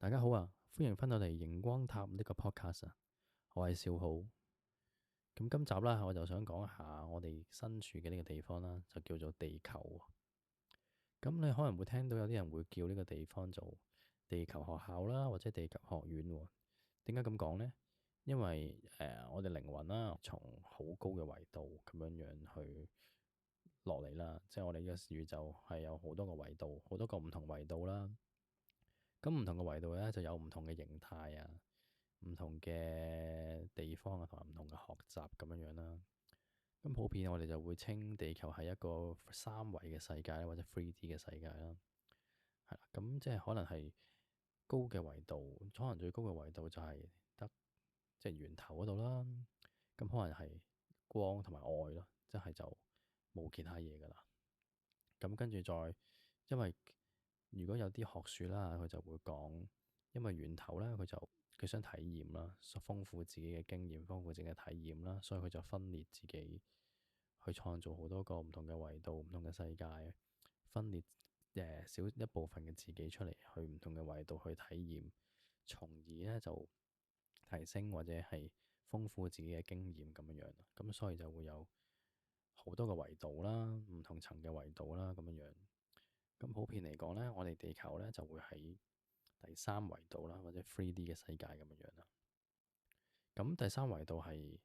大家好啊，歡迎翻到嚟熒光塔呢個 podcast 啊，我係小浩。咁今集啦，我就想講下我哋身處嘅呢個地方啦，就叫做地球。咁你可能會聽到有啲人會叫呢個地方做地球學校啦，或者地球學院喎。點解咁講呢？因為我哋靈魂啦，從好高嘅維度咁樣去落嚟啦，即係我哋嘅宇宙係有好多個維度，好多個唔同維度啦。咁唔同嘅維度咧，就有唔同嘅形態啊，唔同嘅地方啊，同埋唔同嘅學習咁樣啦。咁普遍我哋就會稱地球係一個三維嘅世界啦，或者 3D 嘅世界啦。係啦，咁即係可能係高嘅維度，可能最高嘅維度就係得即係源頭嗰度啦。咁可能係光同埋愛咯，即係就冇其他嘢噶啦。咁跟住再，因為如果有啲學説啦，佢就會講，因為源頭咧，佢想體驗啦，豐富自己嘅經驗，豐富自己嘅體驗啦，所以佢就分裂自己，去創造好多個唔同嘅維度、唔同嘅世界，分裂少一部分嘅自己出嚟，去唔同嘅維度去體驗，從而咧就提升或者係豐富自己嘅經驗咁樣。咁所以就會有好多個維度啦，唔同層嘅維度啦咁樣。咁普遍嚟講咧，我哋地球咧就會喺第三維度啦，或者 3D 嘅世界咁樣啦。咁第三維度係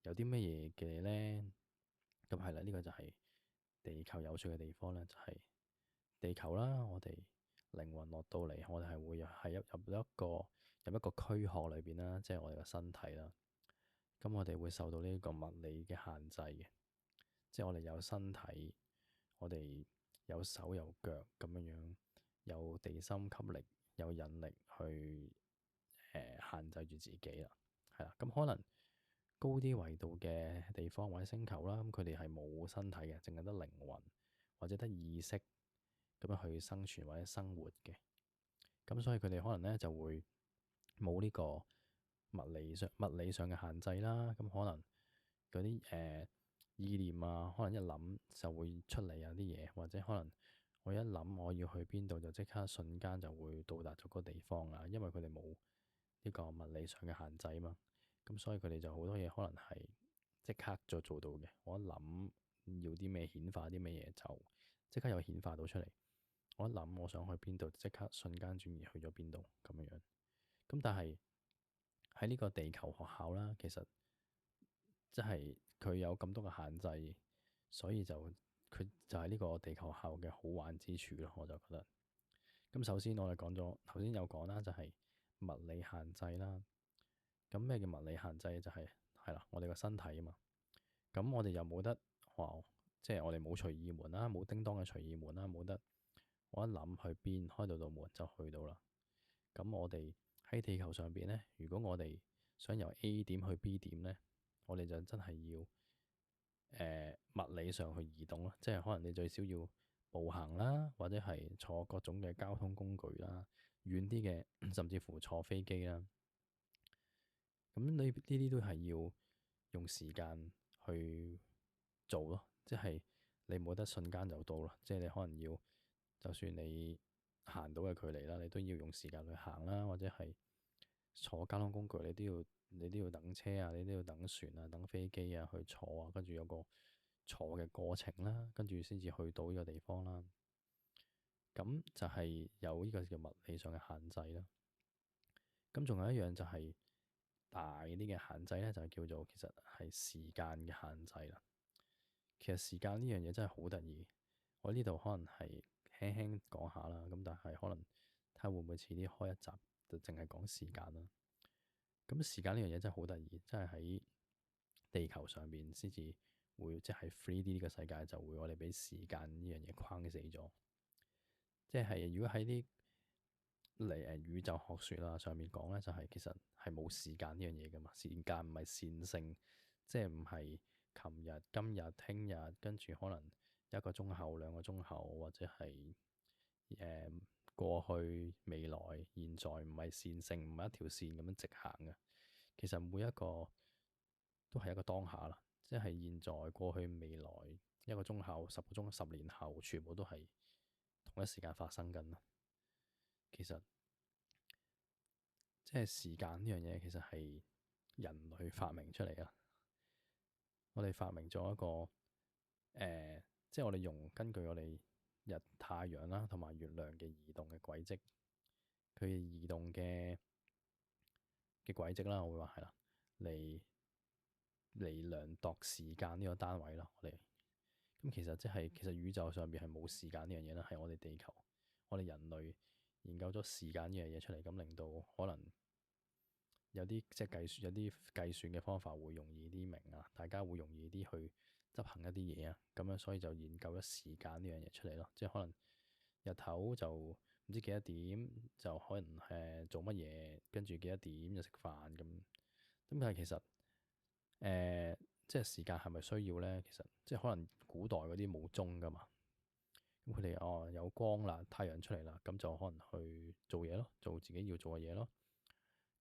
有啲乜嘢嘅咧？咁係啦，呢個就係地球有趣嘅地方咧，就係地球啦。我哋靈魂落到嚟，我哋係會入一個軀殼裏邊啦，即係我哋個身體啦。咁我哋會受到呢個物理嘅限制嘅，即係我哋有身體，我哋有手有腳咁樣，有地心吸力，有引力去限制住自己啦。係啦，咁可能高啲維度嘅地方或者星球啦，咁佢哋係冇身體嘅，淨係得靈魂或者得意識咁樣去生存或者生活嘅。咁所以佢哋可能咧就會冇呢個物理上嘅限制啦。咁可能嗰啲意念啊，可能一諗就會出嚟啊啲嘢，或者可能我一諗我要去邊度，就即刻瞬間就會到達咗個地方啊。因為佢哋冇呢個物理上嘅限制啊嘛。咁所以佢哋就好多嘢可能係即刻就做到嘅。我一諗要啲咩顯化啲咩嘢，就即刻有顯化到出嚟。我一諗我想去邊度，即刻瞬間轉移去咗邊度咁樣。咁但係喺呢個地球學校啦，其實即係佢有咁多嘅限制，所以佢就係呢個地球學校嘅好玩之處咯。我就覺得咁首先我哋講咗頭先有講啦，就係物理限制啦。咁咩叫物理限制？就係啦，我哋個身體啊嘛。咁我哋又冇得話，即係我哋冇隨意門啦，冇叮當嘅隨意門啦，冇得我一諗去邊開到道門就去到啦。咁我哋喺地球上邊咧，如果我哋想由 A 點去 B 點咧，我哋就真係要物理上去移動咯，即係可能你最少要步行啦，或者係坐各種嘅交通工具啦，遠啲嘅甚至乎坐飛機啦。咁你呢啲都係要用時間去做咯，即係你冇得瞬間就到咯，即係你可能要就算你行到嘅距離啦，你都要用時間去行啦，或者係坐交通工具，你都要等車啊，你都要等船啊，等飛機啊去坐啊，跟住有個坐嘅過程啦，跟住先至去到呢個地方啦。咁就係有呢個叫物理上嘅限制啦。咁仲有一樣就係大啲嘅限制咧，就係叫做其實係時間嘅限制啦。其實時間呢樣嘢真係好得意。我呢度可能係輕輕講下啦，咁但係可能睇下會唔會遲啲開一集就淨係講時間啦。咁時間呢樣嘢真係好得意，真係喺地球上邊先至會，即係 3D 呢個世界就會我哋俾時間呢樣嘢框死咗。即係如果喺啲宇宙學説啦上面講咧，就係其實係冇時間呢樣嘢噶嘛。時間唔係線性，即係唔係琴日、今日、聽日，跟住可能一個鐘後、兩個鐘後，或者係過去、未來、現在，唔係線性，唔係一條線咁樣直行嘅。其實每一個都係一個當下啦，即係現在、過去、未來，一個鐘後、10個鐘、10年後，全部都係同一時間發生緊。其實即係時間呢樣嘢其實係人類發明出嚟噶。我哋發明咗一個即係我哋根據我哋太陽啦同埋月亮嘅移動嘅軌跡，佢移動嘅軌跡啦，我會話係啦，嚟量度時間呢個單位啦。我哋咁其實宇宙上邊係冇時間呢樣嘢啦，係我哋地球，我哋人類研究咗時間呢樣嘢出嚟，咁令到可能有啲即係有啲計算嘅方法會容易啲明啊，大家會容易啲去執行一啲嘢啊，咁樣所以就研究咗時間呢樣嘢出嚟咯。即係可能日頭就唔知幾多點就可能做乜嘢，跟住幾多點就食飯咁。咁但係其實即係時間係咪需要咧？其實即係可能古代嗰啲冇鐘噶嘛，咁佢哋有光啦，太陽出嚟啦，咁就可能去做嘢咯，做自己要做嘅嘢咯。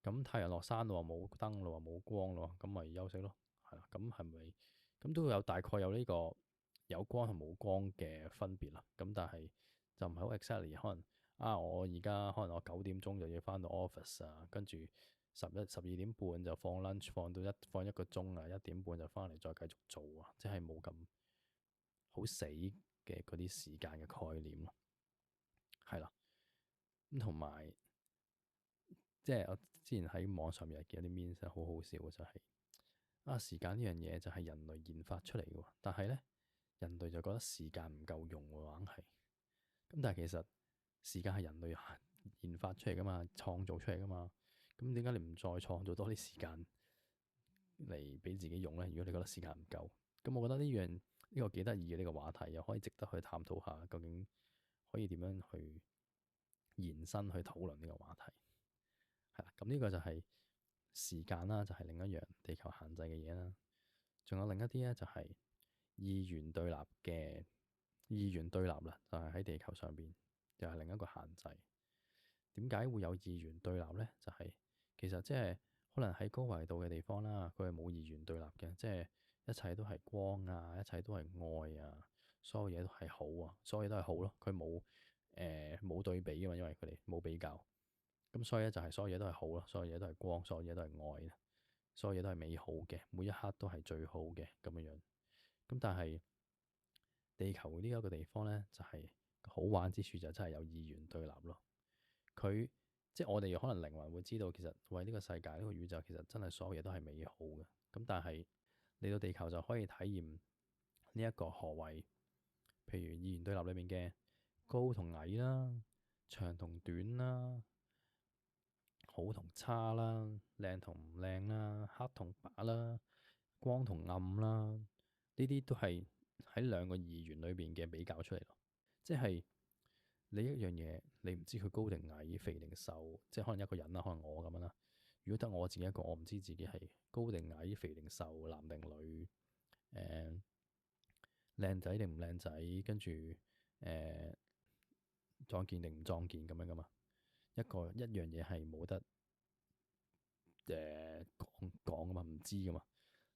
咁太陽落山咯，冇燈咯，冇光咯，咁咪休息咯，係啦。咁係咪咁都有大概有呢個有光同冇光嘅分別啦？咁但係就唔係好 exactly，可能我而家可能我9點鐘就要翻到 office 啊，跟住12點半就放 lunch，放一個鐘啊，1點半就翻嚟再繼續做啊，即係冇咁好死嘅嗰啲時間嘅概念咯，係啦。咁同埋即係我之前喺網上面見有啲 meme 好好笑嘅，就係時間呢樣嘢就係人類研發出嚟嘅，但係咧人類就覺得時間唔夠用喎，硬係咁。但係其實時間係人類研發出嚟噶嘛，創造出嚟噶嘛。咁點解你唔再創造多啲時間嚟俾自己用咧？如果你覺得時間唔夠，咁我覺得呢個幾得意嘅呢個話題，又可以值得去探討下，究竟可以點樣去延伸去討論呢個話題。係啦，咁呢個就係時間啦，就係另一樣地球限制嘅嘢啦。仲有另一啲咧，就係二元對立啦，就係喺地球上邊又係另一個限制。點解會有二元對立咧？就係其實即係可能喺高維度嘅地方啦，佢係冇二元對立嘅，即係一切都係光啊，一切都係愛啊，所有嘢都係好啊，所有嘢都係好咯。佢冇對比噶嘛，因為佢哋冇比較。咁所以咧就係所有嘢都係好咯，所有嘢都係光，所有嘢都係愛，所有嘢都係美好嘅，每一刻都係最好嘅咁樣樣。咁但係地球呢一個地方咧，就係好玩之處就真係有二元對立咯。佢即係我哋可能靈魂會知道，其實為呢個世界呢個宇宙其實真係所有嘢都係美好嘅。咁但係嚟到地球就可以體驗呢一個何謂，譬如二元對立裏面嘅高同矮啦，長同短啦，好同差啦，靚同唔靚啦，黑同白啦，光同暗啦，呢啲都係喺兩個二元裏邊嘅比較出嚟咯。即係你一樣嘢，你唔知佢高定矮、肥定瘦，即係可能一個人啦，可能我咁樣啦。如果得我自己一個，我唔知自己係高定矮、肥定瘦、男定女，靚仔定唔靚仔，跟住壯健定唔壯健咁樣噶嘛。一樣嘢係冇得講噶嘛，唔知噶嘛。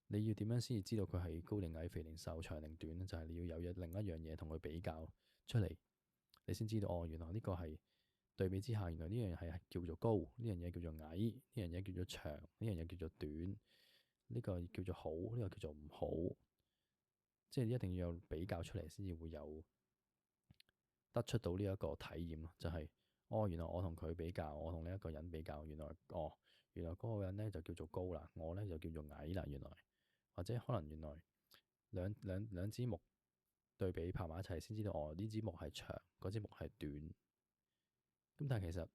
你要點樣先至知道佢係高定矮、肥定瘦、長定短咧？就係你要有另一樣嘢同佢比較出嚟，你先知道原來呢個係對比之下，原來呢樣嘢係叫做高，呢樣嘢叫做矮，呢樣嘢叫做長，呢樣嘢叫做短，呢個叫做好，呢個叫做唔好。即係一定要有比較出嚟，先至會有得出到呢一個體驗咯。就係原來我同佢比較，我同呢一個人比較，原來嗰個人咧就叫做高啦，我咧就叫做矮啦。原來或者可能原來兩支木對比拍埋一齊，先知道呢支木係長，嗰支木係短。咁但係其實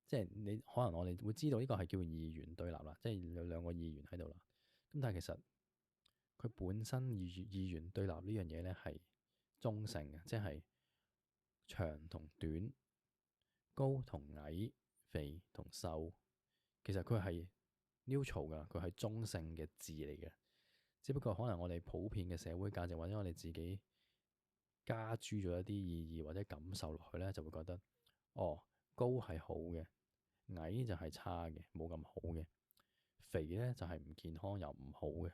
即係你可能我哋會知道呢個係叫二元對立啦，即係有兩個二元喺度啦。咁但係其實佢本身二元對立呢樣嘢咧係中性嘅，即係長同短、高同矮、肥同瘦，其實佢係 neutral 噶，佢係中性嘅字嚟嘅。只不過可能我哋普遍嘅社會價值或者我哋自己加諸咗一啲意義或者感受落去咧，就會覺得高係好嘅，矮就係差嘅，冇咁好嘅，肥咧就係唔健康又唔好嘅，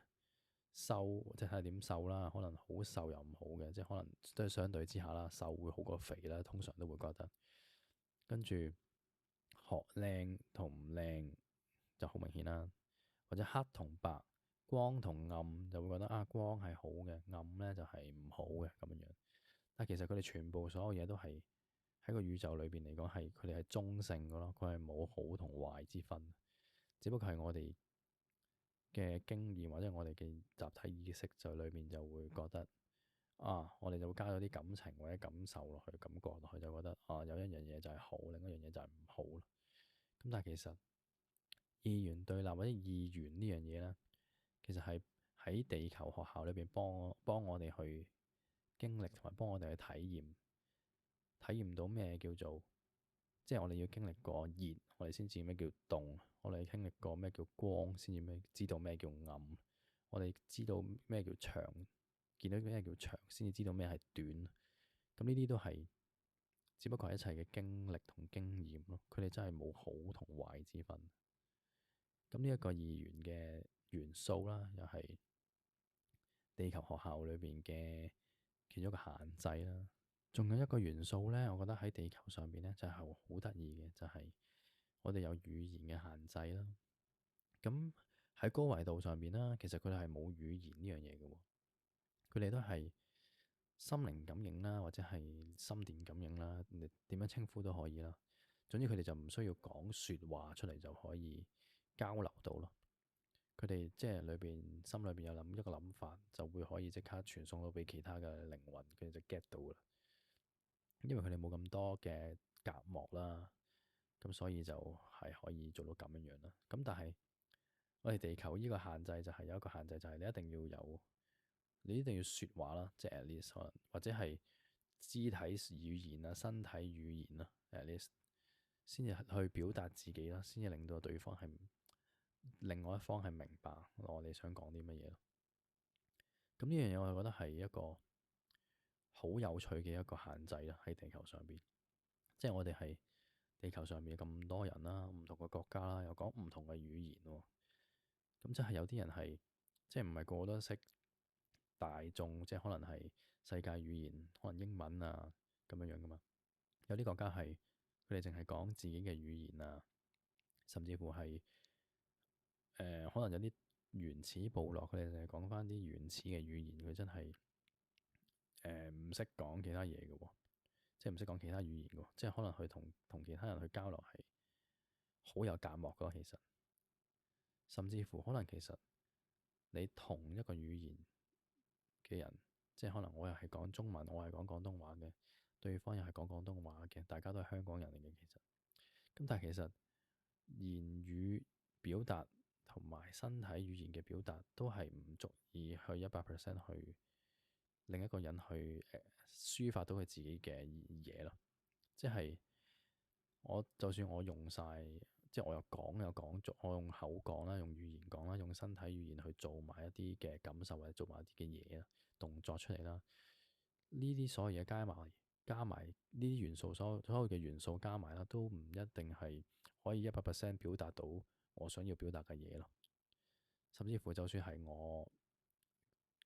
瘦即係睇下點瘦啦，可能好瘦又唔好嘅，即係可能都係相對之下啦，瘦會好過肥啦，通常都會覺得。跟住學靚同唔靚就好明顯啦，或者黑同白、光同暗就會覺得啊，光係好嘅，暗咧就係唔好嘅咁樣樣。但其實佢哋全部所有嘢都係喺個宇宙裏邊嚟講係佢哋係中性嘅咯，佢係冇好同壞之分，只不過係我哋嘅經驗或者我哋嘅集體意識就裏面就會覺得啊，我哋就會加咗啲感情或者感受落去，感覺落去就覺得啊，有一樣嘢就係好，另一樣嘢就係唔好咯。咁但係其實二元對立或者二元呢樣嘢咧，其實係喺地球學校裏邊幫我哋去經歷同埋幫我哋去體驗到咩叫做，即係我哋要經歷過熱，我哋先知咩叫凍；我哋經歷過咩叫光，先至知道咩叫暗。我哋知道咩叫長，見到咩叫長，先至知道咩係短。咁呢啲都係只不過係一切嘅經歷同經驗咯。佢哋真係冇好同壞之分。咁呢一個二元嘅元素啦，又係地球學校裏邊嘅其中一個限制啦。仲有一個元素咧，我覺得喺地球上邊咧就係好得意嘅，就係我哋有語言嘅限制啦。咁喺高維度上邊啦，其實佢哋係冇語言呢樣嘢嘅喎，佢哋都係心靈感應啦，或者係心電感應啦，你點樣稱呼都可以啦。總之佢哋就唔需要講説話出嚟就可以交流到咯。佢哋即係裏邊心裏邊有諗一個諗法，就會可以即刻傳送到俾其他嘅靈魂，佢哋就 get 到啦。因為佢哋冇咁多嘅隔膜啦，咁所以就係可以做到咁樣樣啦。咁但係我哋地球呢個限制就係有一個限制，就係你一定要説話啦，即係 at least 可能或者係肢體語言啊、身體語言啦，at least 先至去表達自己啦，先至令到對方係另外一方係明白我哋想講啲乜嘢咯。咁呢樣嘢我覺得係一個好有趣嘅一個限制啦，喺地球上邊，即係我哋係地球上面咁多人啦，唔同嘅國家啦，又講唔同嘅語言喎。咁即係有啲人係即係唔係個個都識大眾，即係可能係世界語言，可能英文啊咁樣樣噶嘛。有啲國家係佢哋淨係講自己嘅語言啊，甚至乎係可能有啲原始部落，佢哋淨係講翻啲原始嘅語言，佢真係唔識講其他嘢嘅喎，即係唔識講其他語言嘅喎，即係可能佢同其他人去交流係好有隔膜噶，其實甚至乎可能其實你同一個語言嘅人，即係可能我又係講中文，我係講廣東話嘅，對方又係講廣東話嘅，大家都係香港人嚟嘅，其實咁，但係其實言語表達同埋身體語言嘅表達都係唔足以去100%去另一個人去抒發到佢自己嘅嘢咯。即係我就算我用晒，即係我又講咗，我用口講啦，用語言講啦，用身體語言去做埋一啲嘅感受或者做埋一啲嘅嘢啦，動作出嚟啦。呢啲所有嘢加埋呢啲元素，所有嘅元素加埋啦，都唔一定係可以100%表達到我想要表達嘅嘢咯。甚至乎就算係我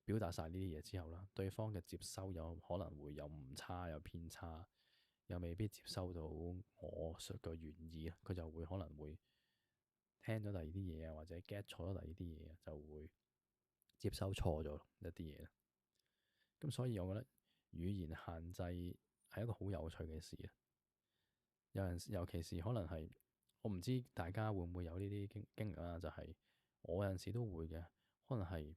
表達晒呢啲嘢之後啦，對方嘅接收有可能會有誤差、有偏差，又未必接收到我嘅原意啊。佢就會可能會聽咗第二啲嘢啊，或者 get 錯咗第二啲嘢啊，就會接收錯咗一啲嘢。咁所以我覺得語言限制係一個好有趣嘅事啊。尤其是可能係我唔知大家會唔會有呢啲經歷啦，就係我有陣時都會嘅，可能係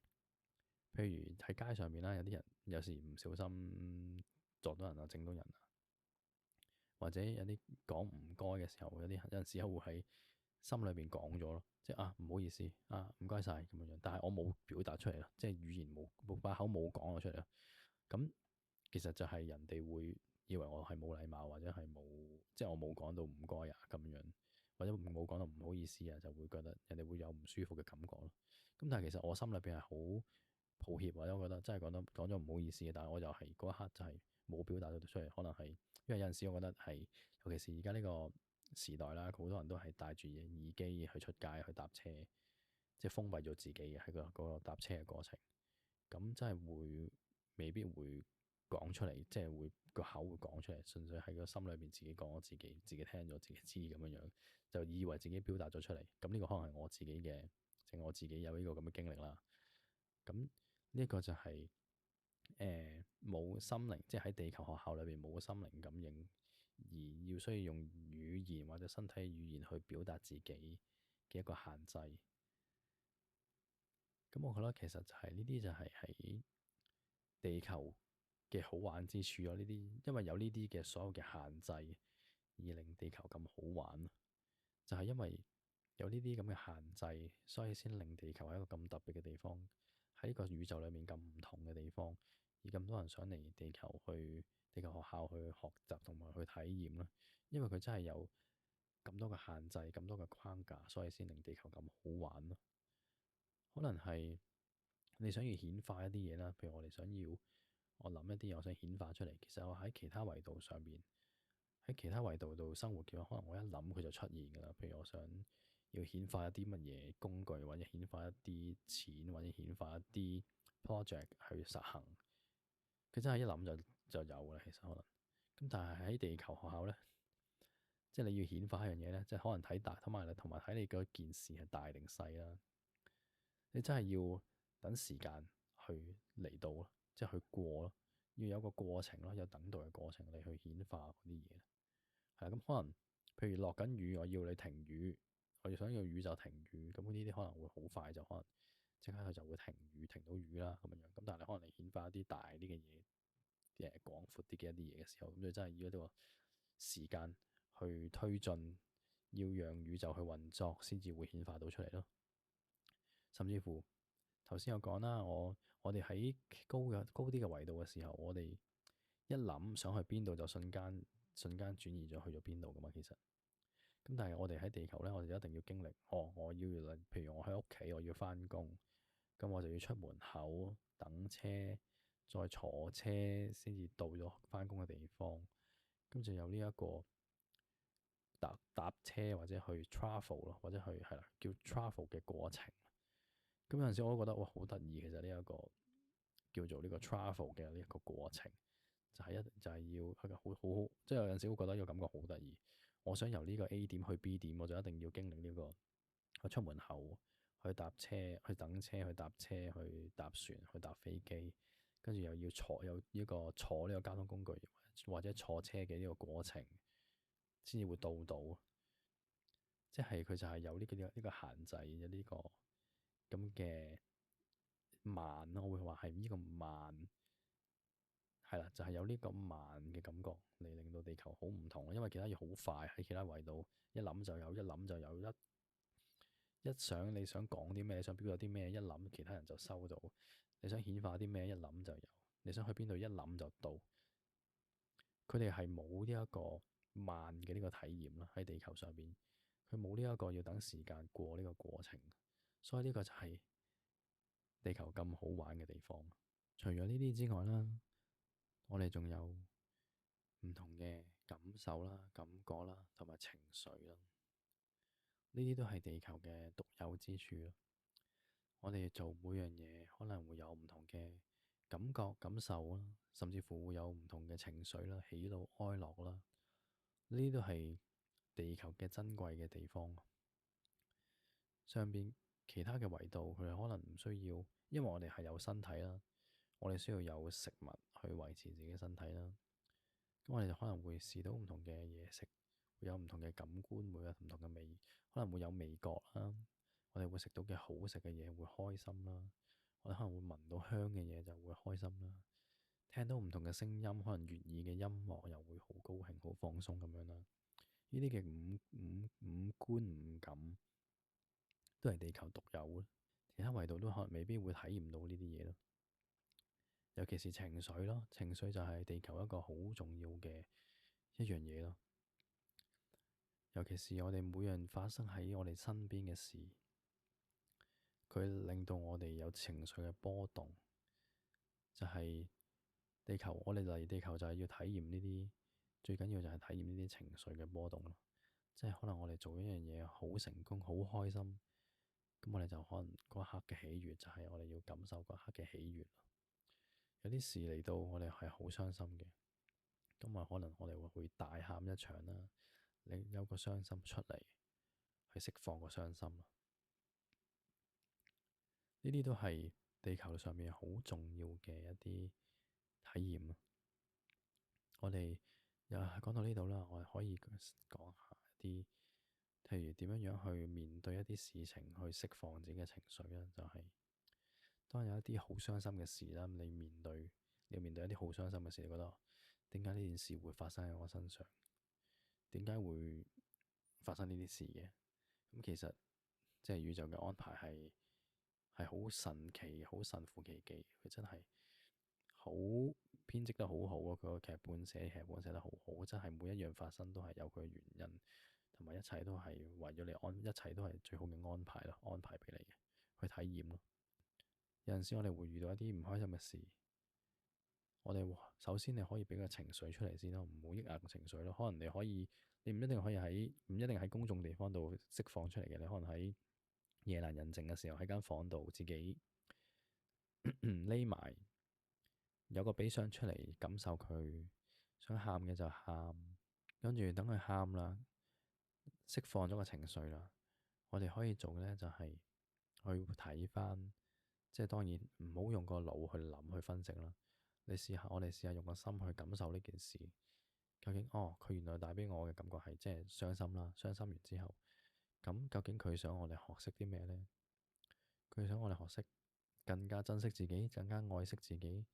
譬如喺街上面啦，有啲人有時唔小心撞到人啊，整到人啊，或者有啲講唔該嘅時候，有陣時候會喺心裏邊講咗咯，即係啊唔好意思啊唔該晒咁樣，但係我冇表達出嚟咯，即係語言冇把口冇講咗出嚟咯。咁其實就係人哋會以為我係冇禮貌，或者係冇，即係我冇講到唔該啊咁樣，或者冇講到唔好意思啊，就會覺得人哋會有唔舒服嘅感覺咯。咁但係其實我心裏邊係好抱歉，或者我覺得真係講咗唔好意思嘅，但係我又係嗰一刻就係冇表達到出嚟，可能係因為有陣時我覺得係，尤其是而家呢個時代啦，好多人都係戴住耳機去出街去搭車，即係封閉咗自己嘅喺個搭車嘅過程，咁真係未必會講出嚟，即係會個口會講出嚟，純粹喺個心裏邊自己講，自己聽咗，自己知咁樣樣，就以為自己表達咗出嚟。咁呢個可能係我自己嘅，即係我自己有呢個咁嘅經歷啦。咁呢一個就係冇心靈，即係喺地球學校裏邊冇心靈感應，而要需要用語言或者身體語言去表達自己嘅一個限制。咁我覺得其實就係呢啲就係喺地球嘅好玩之處咯。呢啲因為有呢啲嘅所有嘅限制，而令地球咁好玩，就係因為有呢啲咁嘅限制，所以先令地球係一個咁特別嘅地方，喺呢個宇宙裏面咁唔同嘅地方，而咁多人想嚟地球學校去學習同埋去體驗啦。因為佢真係有咁多嘅限制，咁多嘅框架，所以先令地球咁好玩咯。可能係你想要顯化一啲嘢啦，譬如我諗一啲我想顯化出嚟，其實我喺其他維度上邊，喺其他維度度生活嘅話，可能我一諗佢就出現㗎啦。譬如我想要顯化一啲乜嘢工具，或者顯化一啲錢，或者顯化一啲 project 去實行，佢真係一諗就有㗎啦。其實可能咁，但係喺地球學校咧，即係你要顯化一樣嘢咧，即係可能睇大，同埋睇你嗰件事係大定細啦。你真係要等時間去嚟到咯，即係去過咯，要有個過程咯，有等待嘅過程嚟去顯化嗰啲嘢。係啊，咁可能譬如落緊雨，我要你停雨，我要想要雨就停雨，咁呢啲可能會好快就可能即刻佢就會停雨，停到雨啦咁樣樣。咁但係你可能你顯化一啲大啲嘅嘢，廣闊啲嘅一啲嘢嘅時候，咁你真係要一個時間去推進，要讓宇宙去運作，先至會顯化到出嚟咯。甚至乎頭先有講啦，我哋喺高啲嘅維度嘅時候，我哋一諗想去邊度就瞬間轉移咗去咗邊度噶嘛。其實咁，但係我哋喺地球咧，我哋一定要經歷。我要譬如我喺屋企，我要翻工，咁我就要出門口等車，再坐車先至到咗翻工嘅地方。咁就有呢一個搭車或者去 travel 咯，或者去係啦，叫 travel 嘅過程。咁有陣時我都覺得哇，好得意。其實呢一個叫做呢個 travel 嘅呢一個過程，就係要係好，即係有陣時會覺得呢個感覺好得意。我想由呢個 A 點去 B 點，我就一定要經歷呢個去出門口，去搭車，去等車，去搭車，去搭船，去搭飛機，跟住又要有呢個坐呢個交通工具或者坐車嘅呢個過程，先至會到。即係佢就係有呢個限制嘅呢個咁嘅慢，我會話係呢個慢，係啦，就係有呢個慢嘅感覺嚟令到地球好唔同。因為其他嘢好快，喺其他維度一諗就有，一想你想講啲咩，你想表達啲咩，一諗其他人就收到。你想顯化啲咩，一諗就有。你想去邊度，一諗就到。佢哋係冇呢一個慢嘅呢個體驗啦，喺地球上邊，佢冇呢一個要等時間過呢個過程，所以呢個就係地球咁好玩嘅地方。除咗呢啲之外啦，我哋仲有唔同嘅感受啦、感覺啦，同埋情緒啦，呢啲都係地球嘅獨有之處咯。我哋做每樣嘢可能會有唔同嘅感覺、感受啦，甚至乎會有唔同嘅情緒啦、喜怒哀樂啦，呢啲都係地球嘅珍貴嘅地方。上邊其他嘅維度，佢哋可能唔需要，因為我哋係有身體啦，我哋需要有食物去維持自己身體啦。咁我哋就可能會試到唔同嘅嘢食，會有唔同嘅感官，會有唔同嘅味，可能會有味覺啦。我哋會食到嘅好食嘅嘢會開心啦，我哋可能會聞到香嘅嘢就會開心啦。聽到唔同嘅聲音，可能悅耳嘅音樂又會好高興、好放鬆咁樣啦。呢啲嘅五官五感都係地球獨有嘅，其他維度都可能未必會體驗到呢啲嘢咯。尤其是情緒咯，情緒就係地球一個好重要嘅一樣嘢咯。尤其是我哋每樣發生喺我哋身邊嘅事，佢令到我哋有情緒嘅波動，就係地球。我哋嚟地球就係要體驗呢啲，最緊要就係體驗呢啲情緒嘅波動咯。即係可能我哋做一樣嘢好成功、好開心，咁我哋就可能嗰刻嘅喜悅就係我哋要感受嗰刻嘅喜悅。有啲事嚟到，我哋係好傷心嘅，咁啊可能我哋會大喊一場啦，你有個傷心出嚟，去釋放個傷心。呢啲都係地球上面好重要嘅一啲體驗。我哋又係講到呢度啦，我哋可以講下一啲，譬如點樣樣去面對一啲事情，去釋放自己嘅情緒啦。就係當有一啲好傷心嘅事啦，你要面對一啲好傷心嘅事，你覺得點解呢件事會發生喺我身上？點解會發生呢啲事嘅？咁其實即係宇宙嘅安排係好神奇、好神乎其技，佢真係好編織得好好啊！佢個劇本寫得好好，真係每一樣發生都係有佢嘅原因，同埋一切都係為咗你一切都係最好嘅安排咯，安排俾你嘅去體驗咯。有陣時我哋會遇到一啲唔開心嘅事，我哋首先你可以俾個情緒出嚟先咯，唔好抑壓個情緒咯。可能你唔一定可以唔一定喺公眾地方度釋放出嚟嘅，你可能喺夜闌人靜嘅時候喺間房度自己匿埋，有個悲傷出嚟感受佢，想喊嘅就喊，跟住等佢喊啦，釋放咗個情緒啦。我哋可以做嘅咧就係去睇翻，即係當然唔好用個腦去諗去分析啦。我哋試下用個心去感受呢件事，究竟佢原來帶俾我嘅感覺係即係傷心啦。傷心完之後，咁究竟佢想我哋學識啲咩咧？佢想我哋學識更加珍惜自己，更加愛惜自己，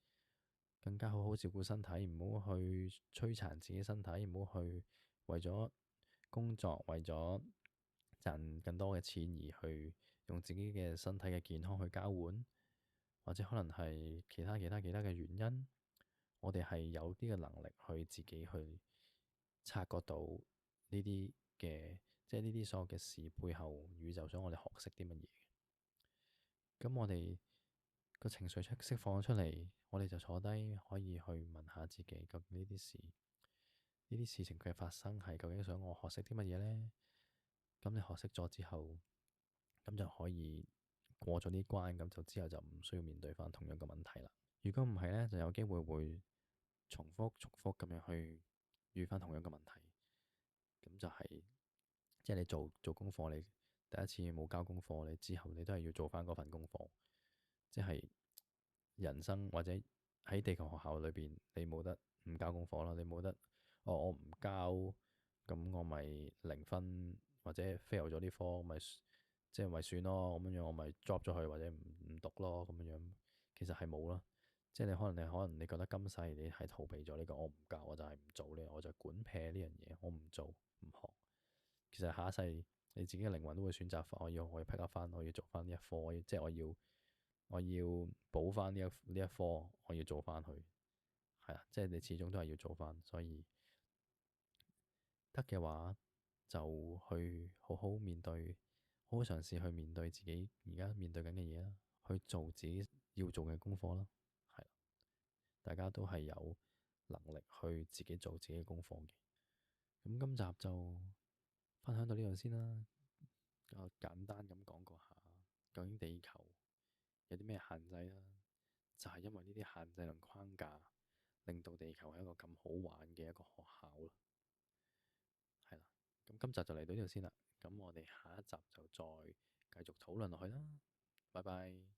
更加好好照顧身體，唔好去摧殘自己身體，唔好去為咗工作，為咗賺更多嘅錢而去用自己嘅身體嘅健康去交換，或者可能係其他嘅原因。我哋係有啲嘅能力去自己去察覺到呢啲嘅，即係呢啲所有嘅事背後，宇宙想我哋學識啲乜嘢。咁我哋個情緒釋放咗出嚟，我哋就坐低可以去問下自己，究竟呢啲事情嘅發生係究竟想我學識啲乜嘢呢？咁你學識咗之後，咁就可以過咗呢關，咁就之後就唔需要面對翻同樣嘅問題啦。如果唔係呢，就有機會會重複咁樣去遇翻同樣嘅問題。咁就係即係你做功課，你第一次冇交功課，你之後你都係要做翻嗰份功課。即係人生或者喺地球學校裏邊，你冇得唔交功課啦，你冇得我唔交，咁我咪0分或者 fail 咗啲科，即係咪算咯？咁樣樣我咪 drop 咗佢或者唔讀咯，咁樣樣其實係冇咯。即係你可能你覺得今世你係逃避咗呢個我唔教，我就係唔做呢，我就管撇呢樣嘢，我唔做唔學。其實下一世你自己嘅靈魂都會選擇翻，我要 pick up 翻，我要做翻呢一科，即係我要補翻呢一科，我要做翻佢。係啊，即係你始終都係要做翻，所以得嘅話就去好好面對，好好嘗試去面對自己而家面對緊嘅嘢啦，去做自己要做嘅功課啦。係，大家都係有能力去自己做自己嘅功課嘅。咁今集就分享到呢度先啦。簡單咁講過下，究竟地球有啲咩限制啦？就係因為呢啲限制同框架，令到地球係一個咁好玩嘅一個學校咯。係啦，咁今集就嚟到呢度先啦。咁我哋下一集就再繼續討論落去啦。拜拜。